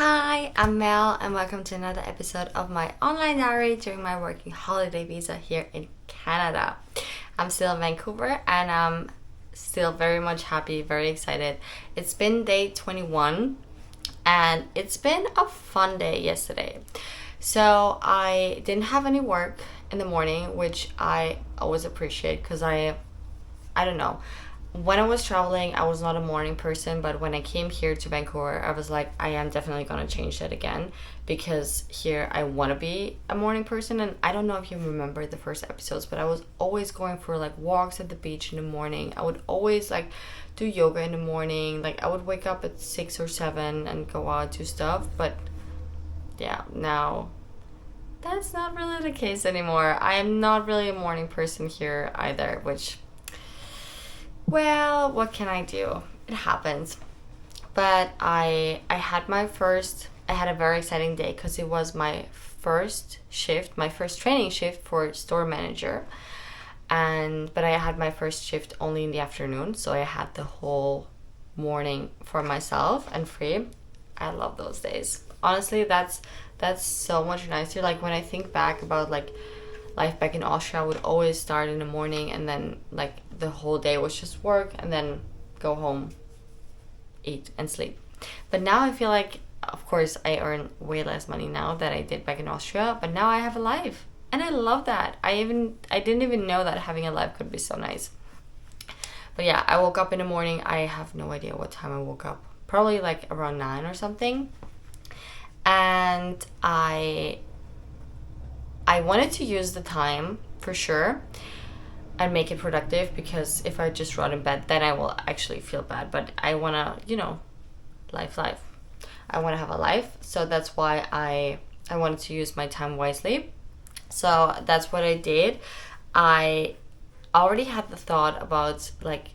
Hi, I'm Mel and welcome to another episode of my online diary during my working holiday visa here in Canada. I'm still in Vancouver and I'm still very much happy, very excited. It's been day 21 and it's been a fun day yesterday. So I didn't have any work in the morning, which I always appreciate because I don't know. When I was traveling, I was not a morning person, but when I came here to Vancouver, I was like, I am definitely going to change that again because here I want to be a morning person. And I don't know if you remember the first episodes, but I was always going for like walks at the beach in the morning. I would always like do yoga in the morning. Like I would wake up at 6 or 7 and go out do stuff. But yeah, now that's not really the case anymore. I am not really a morning person here either, which... well, what can I do? It happens. But I had a very exciting day because it was my first shift, my first training shift for store manager. But I had my first shift only in the afternoon, so I had the whole morning for myself and free. I love those days. Honestly, that's so much nicer. Like when I think back about like life back in Austria, I would always start in the morning and then like the whole day was just work and then go home, eat and sleep. But now I feel like, of course, I earn way less money now than I did back in Austria, but now I have a life and I love that. I didn't even know that having a life could be so nice. But yeah, I woke up in the morning. I have no idea what time I woke up. Probably like around 9 or something. And I wanted to use the time for sure and make it productive, because if I just rot in bed, then I will actually feel bad. But I want to, life. I want to have a life. So that's why I wanted to use my time wisely. So that's what I did. I already had the thought about like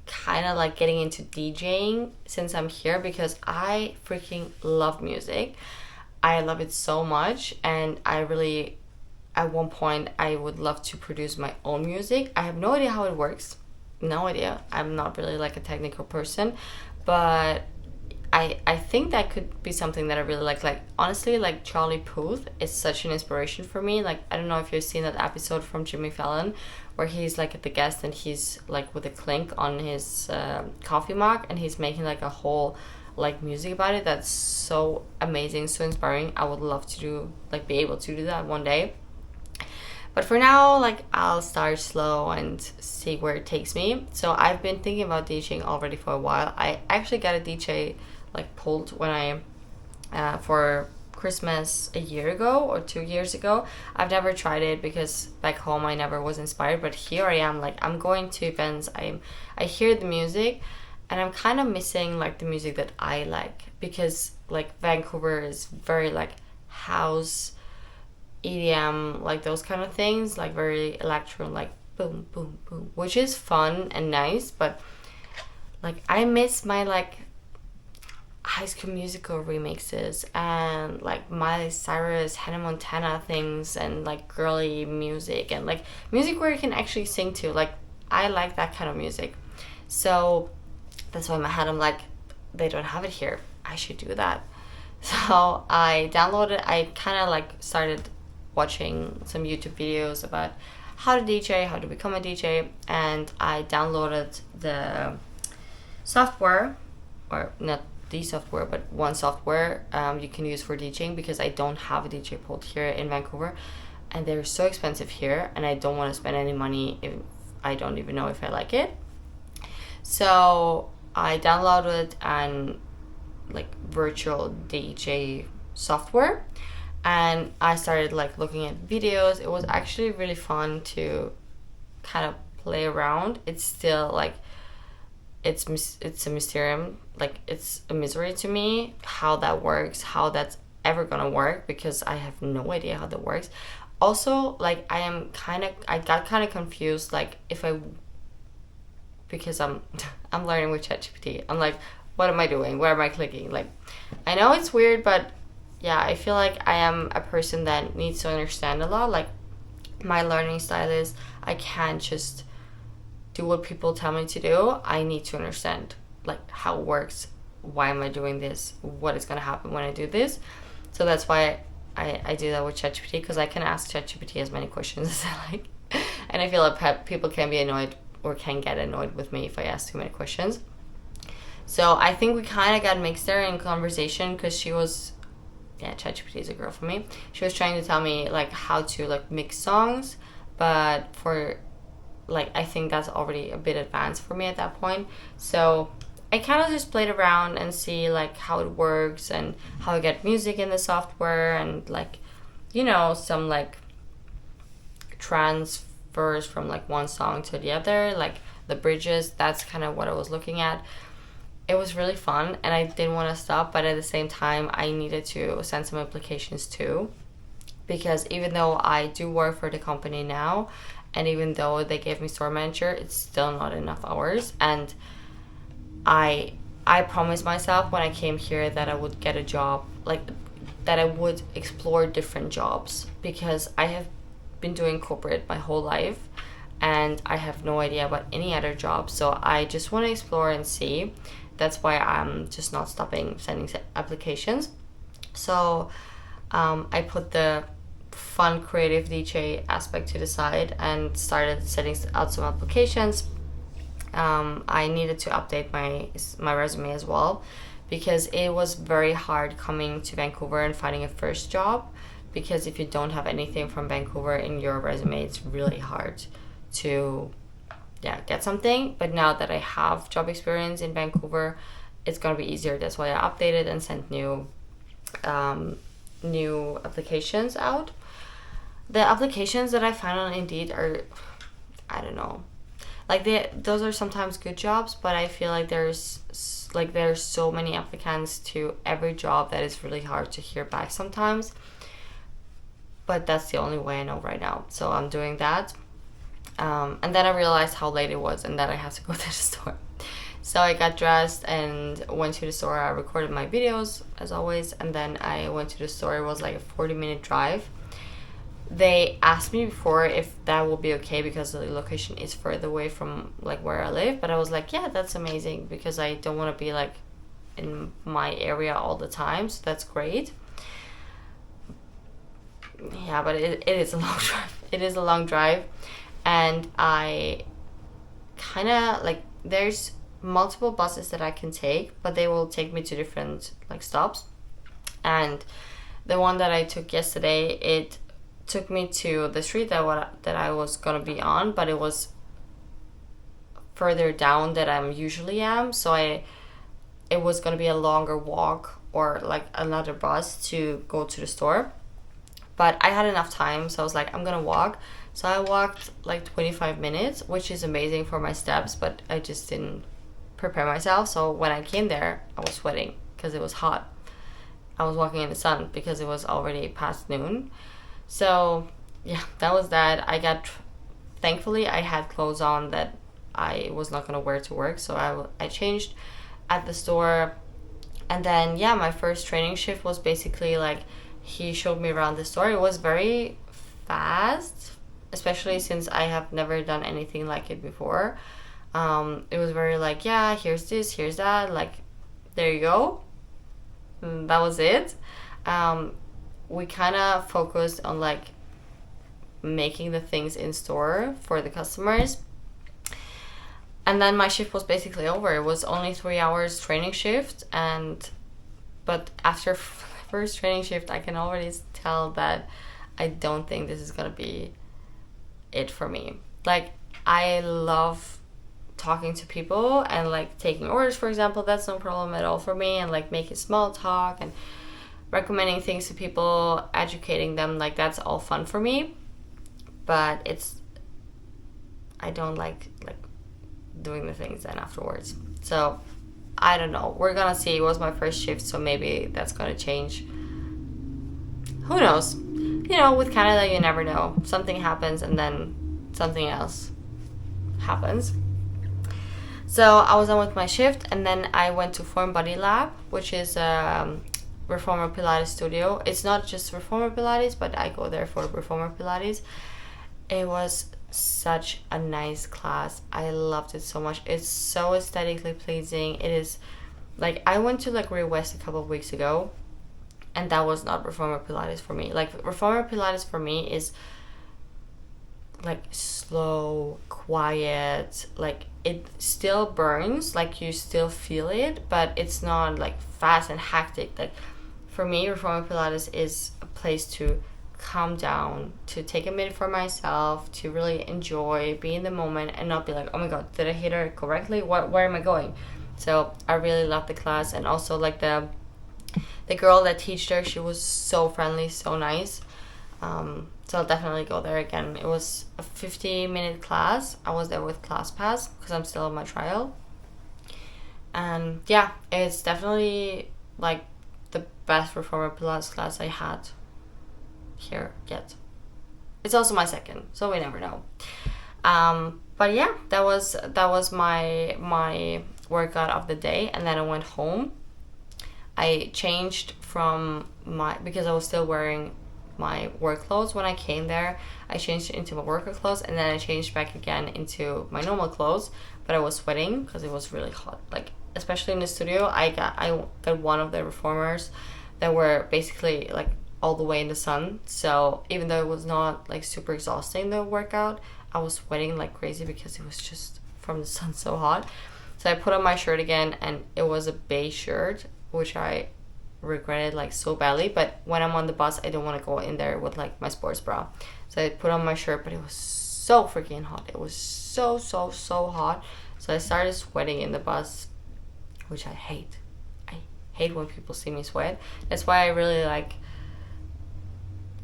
kind of like getting into DJing since I'm here, because I freaking love music. I love it so much, and I really, at one point, I would love to produce my own music. I have no idea how it works. No idea. I'm not really like a technical person, but I think that could be something that I really like. Like, honestly, like Charlie Puth is such an inspiration for me. Like, I don't know if you've seen that episode from Jimmy Fallon where he's like at the guest and he's like with a clink on his coffee mug and he's making like a whole like music about it. That's so amazing, so inspiring. I would love to be able to do that one day. But for now, like, I'll start slow and see where it takes me. So I've been thinking about DJing already for a while. I actually got a DJ like pulled when I for Christmas a year ago or 2 years ago. I've never tried it because back home I never was inspired. But here I am, like, I'm going to events. I hear the music, and I'm kind of missing like the music that I like, because like Vancouver is very like house, EDM, like those kind of things, like very electro, like boom, boom, boom, which is fun and nice. But like I miss my like High School Musical remixes and like Miley Cyrus, Hannah Montana things, and like girly music and like music where you can actually sing to. Like I like that kind of music. So that's why in my head I'm like, they don't have it here. I should do that. So I kind of like started watching some YouTube videos about how to DJ, how to become a DJ, and I downloaded the software, or not the software, but one software you can use for DJing, because I don't have a DJ pult here in Vancouver, and they're so expensive here, and I don't want to spend any money if I don't even know if I like it. So I downloaded an like virtual DJ software, and I started like looking at videos. It was actually really fun to kind of play around. It's still like it's a mysterium, like it's a mystery to me how that works, how that's ever gonna work, because I have no idea how that works. Also, like I got kind of confused, like because I'm learning with ChatGPT. I'm like, what am I doing? Where am I clicking? Like, I know it's weird, but yeah, I feel like I am a person that needs to understand a lot. Like, my learning style is I can't just do what people tell me to do. I need to understand like how it works, why am I doing this? What is going to happen when I do this? So that's why I do that with ChatGPT, because I can ask ChatGPT as many questions as I like. And I feel like people can be annoyed or can get annoyed with me if I ask too many questions. So I think we kind of got mixed there in conversation, because she was, yeah, ChatGPT is a girl for me. She was trying to tell me like how to like mix songs, but for like, I think that's already a bit advanced for me at that point. So I kind of just played around and see like how it works and how I get music in the software, and like, you know, some like transfers from like one song to the other, like the bridges. That's kind of what I was looking at. It was really fun and I didn't want to stop, but at the same time I needed to send some applications too, because even though I do work for the company now, and even though they gave me store manager, it's still not enough hours. And I promised myself when I came here that I would get a job, like that I would explore different jobs, because I have been doing corporate my whole life and I have no idea about any other job. So I just want to explore and see. That's why I'm just not stopping sending applications. So I put the fun creative DJ aspect to the side and started setting out some applications. I needed to update my resume as well, because it was very hard coming to Vancouver and finding a first job, because if you don't have anything from Vancouver in your resume, it's really hard to get something. But now that I have job experience in Vancouver, it's gonna be easier. That's why I updated and sent new applications out. The applications that I found on Indeed are, I don't know, like those are sometimes good jobs, but I feel like there's so many applicants to every job that it's really hard to hear back sometimes. But that's the only way I know right now, so I'm doing that. And then I realized how late it was and that I had to go to the store. So I got dressed and went to the store. I recorded my videos as always, and then I went to the store. It was like a 40-minute drive. They asked me before if that will be okay, because the location is further away from like where I live, but I was like, yeah, that's amazing, because I don't want to be like in my area all the time, so that's great. Yeah, but it is a long drive. It is a long drive, and I kind of like, there's multiple buses that I can take, but they will take me to different like stops. And the one that I took yesterday, it took me to the street that I was gonna be on, but it was further down than I usually am. So it was gonna be a longer walk or like another bus to go to the store. But I had enough time, so I was like, I'm gonna walk. So I walked like 25 minutes, which is amazing for my steps, but I just didn't prepare myself. So when I came there, I was sweating because it was hot. I was walking in the sun because it was already past noon. So yeah, that was that. Thankfully I had clothes on that I was not gonna wear to work, so I changed at the store. And then yeah, my first training shift was basically like, he showed me around the store. It was very fast, especially since I have never done anything like it before. It was very like, yeah, here's this, here's that, like, there you go. And that was it. We kind of focused on like making the things in store for the customers. And then my shift was basically over. It was only 3 hours training shift, but after first training shift, I can already tell that I don't think this is gonna be it for me. Like, I love talking to people and like taking orders, for example. That's no problem at all for me, and like making small talk and recommending things to people, educating them, like that's all fun for me. But I don't like doing the things then afterwards. So I don't know. We're gonna see. It was my first shift, so maybe that's gonna change. Who knows? You know, with Canada, you never know. Something happens and then something else happens. So I was done with my shift, and then I went to Form Body Lab, which is Reformer Pilates studio. It's not just Reformer Pilates, but I go there for Reformer Pilates. It was such a nice class. I loved it so much. It's so aesthetically pleasing. It is like I went to like Ray West a couple of weeks ago, and that was not reformer Pilates for me. Like reformer Pilates for me is like slow, quiet, like it still burns, like you still feel it, but it's not like fast and hectic. Like for me, reformer Pilates is a place to calm down, to take a minute for myself, to really enjoy, be in the moment, and not be like, oh my god, did I hit her correctly? Where am I going? So I really love the class, and also like the girl that teached her, she was so friendly, so nice. So I'll definitely go there again. It was a 50-minute class. I was there with ClassPass because I'm still on my trial. And yeah, it's definitely like the best reformer Pilates class I had here yet. It's also my second, so we never know. But yeah, that was my workout of the day, and then I went home. I changed from because I was still wearing my work clothes when I came there. I changed into my workout clothes, and then I changed back again into my normal clothes, but I was sweating because it was really hot. Like especially in the studio, I got one of the reformers that were basically like all the way in the sun. So even though it was not like super exhausting, the workout, I was sweating like crazy because it was just from the sun so hot. So I put on my shirt again, and it was a beige shirt, which I regretted like so badly. But when I'm on the bus, I don't want to go in there with like my sports bra. So I put on my shirt, but it was so freaking hot. It was so hot. So I started sweating in the bus, which I hate. I hate when people see me sweat. That's why I really like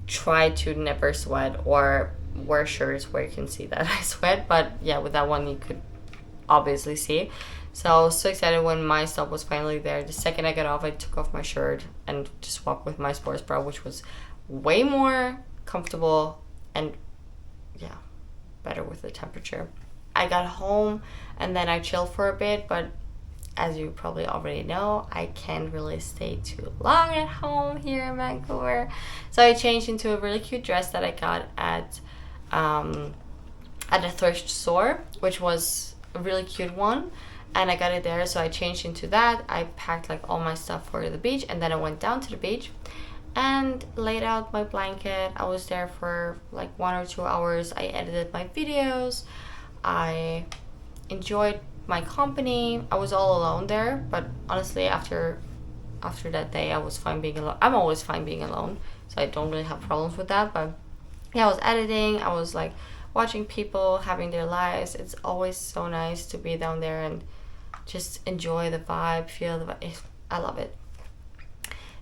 try to never sweat or wear shirts where you can see that I sweat. But yeah, with that one you could obviously see. So I was so excited when my stop was finally there. The second I got off, I took off my shirt and just walked with my sports bra, which was way more comfortable and yeah, better with the temperature. I got home and then I chilled for a bit, but as you probably already know, I can't really stay too long at home here in Vancouver. So I changed into a really cute dress that I got at a thrift store, which was a really cute one. And I got it there, so I changed into that. I packed like all my stuff for the beach, and then I went down to the beach and laid out my blanket. I was there for like 1 or 2 hours. I edited my videos. I enjoyed my company. I was all alone there, but honestly, after that day, I was fine being alone. I'm always fine being alone, so I don't really have problems with that. But yeah, I was editing. I was like watching people having their lives. It's always so nice to be down there and just enjoy the vibe, feel the vibe. I love it.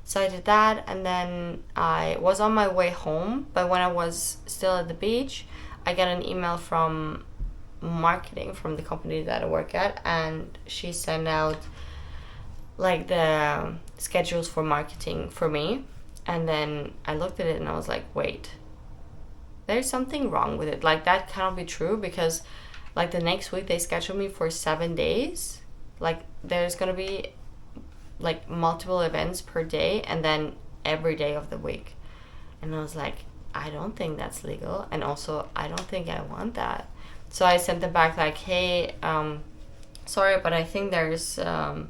So I did that, and then I was on my way home, but when I was still at the beach, I got an email from marketing from the company that I work at, and she sent out like the schedules for marketing for me. And then I looked at it and I was like, wait, there's something wrong with it. Like that cannot be true, because like the next week they scheduled me for 7 days. Like there's gonna be like multiple events per day, and then every day of the week. And I was like, I don't think that's legal, and also I don't think I want that. So I sent them back like, hey, sorry, but I think there's a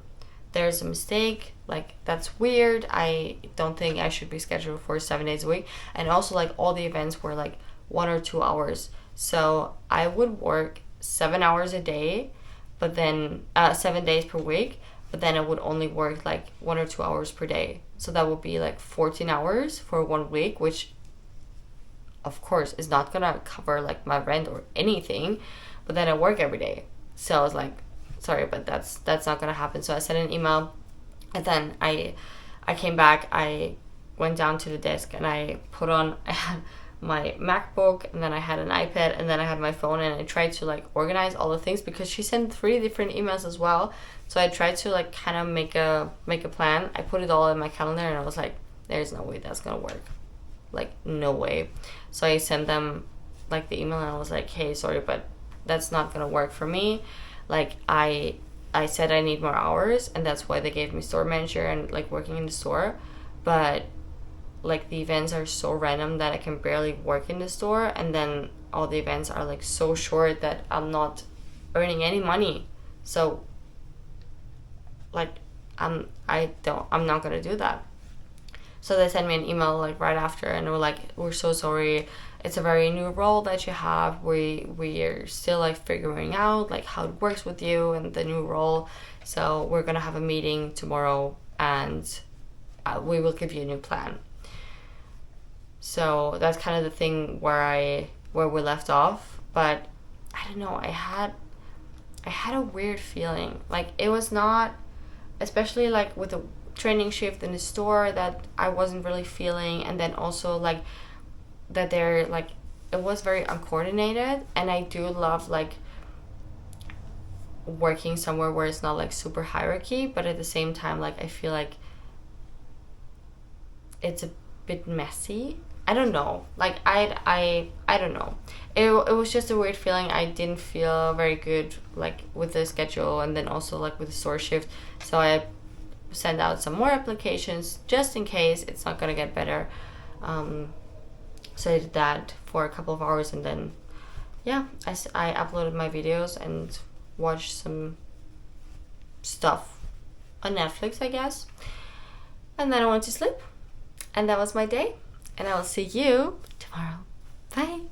mistake. Like that's weird. I don't think I should be scheduled for 7 days a week. And also like all the events were like 1 or 2 hours. So I would work 7 hours a day, but then 7 days per week, but then I would only work like 1 or 2 hours per day. So that would be like 14 hours for 1 week, which of course is not gonna cover like my rent or anything, but then I work every day. So I was like, sorry, but that's not gonna happen. So I sent an email, and then I came back. I went down to the desk and I had my MacBook, and then I had an iPad, and then I had my phone, and I tried to like organize all the things, because she sent 3 different emails as well. So I tried to like kind of make a plan. I put it all in my calendar, and I was like, there's no way that's gonna work. Like no way. So I sent them like the email, and I was like, hey, sorry, but that's not gonna work for me. Like I said I need more hours, and that's why they gave me store manager and like working in the store. But like the events are so random that I can barely work in the store, and then all the events are like so short that I'm not earning any money. So like I'm not gonna do that. So they sent me an email like right after, and they were like, we're so sorry, it's a very new role that you have. We are still like figuring out like how it works with you and the new role. So we're gonna have a meeting tomorrow, and we will give you a new plan. So that's kind of the thing where we left off. But I don't know, I had a weird feeling. Like, it was not, especially like with the training shift in the store, that I wasn't really feeling, and then also like that they're like, it was very uncoordinated, and I do love like working somewhere where it's not like super hierarchy, but at the same time like I feel like it's a bit messy. I don't know. Like I don't know. It was just a weird feeling. I didn't feel very good like with the schedule, and then also like with the store shift. So I sent out some more applications just in case it's not gonna get better. So I did that for a couple of hours, and then yeah, I uploaded my videos and watched some stuff on Netflix, I guess. And then I went to sleep. And that was my day. And I will see you tomorrow. Bye.